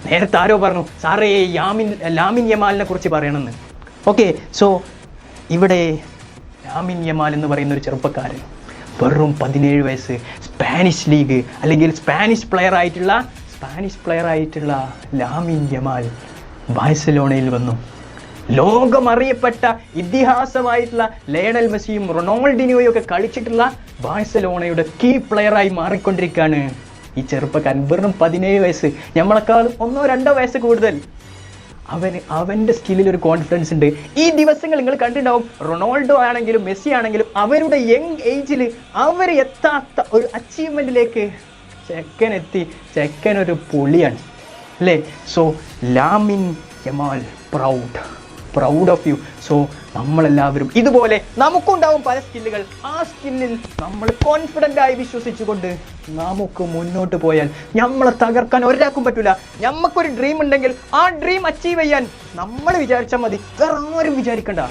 നേരത്തെ ആരോ പറഞ്ഞു സാറേ ലാമിൻ യമാലിനെ കുറിച്ച് പറയണമെന്ന്. ഓക്കെ, സോ ഇവിടെ ലാമിൻ യമാൽ എന്ന് പറയുന്ന ഒരു ചെറുപ്പക്കാരൻ, വെറും 17 വയസ്സ്, സ്പാനിഷ് ലീഗ് അല്ലെങ്കിൽ സ്പാനിഷ് പ്ലെയർ ആയിട്ടുള്ള ലാമിൻ യമാൽ ബാഴ്സലോണയിൽ വന്നു. ലോകമറിയപ്പെട്ട ഇതിഹാസമായിട്ടുള്ള ലയണൽ മെസ്സിയും റൊണാൾഡിനോയും ഒക്കെ കളിച്ചിട്ടുള്ള ബാഴ്സലോണയുടെ കീ പ്ലെയറായി മാറിക്കൊണ്ടിരിക്കുകയാണ് ഈ ചെറുപ്പക്കാരൻ. വെറും 17 വയസ്സ്, നമ്മളെക്കാളും 1-2 വയസ്സ് കൂടുതൽ. അവൻ്റെ സ്കില്ലിൽ ഒരു കോൺഫിഡൻസ് ഉണ്ട്. ഈ ദിവസങ്ങൾ നിങ്ങൾ കണ്ടിട്ടുണ്ടാവും, റൊണാൾഡോ ആണെങ്കിലും മെസ്സി ആണെങ്കിലും അവരുടെ യങ് ഏജിൽ അവർ എത്താത്ത ഒരു അച്ചീവ്മെൻറ്റിലേക്ക് ചെക്കൻ ഒരു പൊളിയാണ് അല്ലേ. So Lamine Yamal proud of you. So നമ്മളെല്ലാവരും ഇതുപോലെ നമുക്കുണ്ടാവും പല സ്കില്ലുകൾ. ആ സ്കില്ലിൽ നമ്മൾ കോൺഫിഡൻ്റ് ആയി വിശ്വസിച്ചുകൊണ്ട് നമുക്ക് മുന്നോട്ട് പോയാൽ നമ്മളെ തകർക്കാൻ ഒരാൾക്കും പറ്റില്ല. നമുക്കൊരു ഡ്രീം ഉണ്ടെങ്കിൽ ആ ഡ്രീം അച്ചീവ് ചെയ്യാൻ നമ്മൾ വിചാരിച്ചാൽ മതി, വേറെ ആരും വിചാരിക്കണ്ട.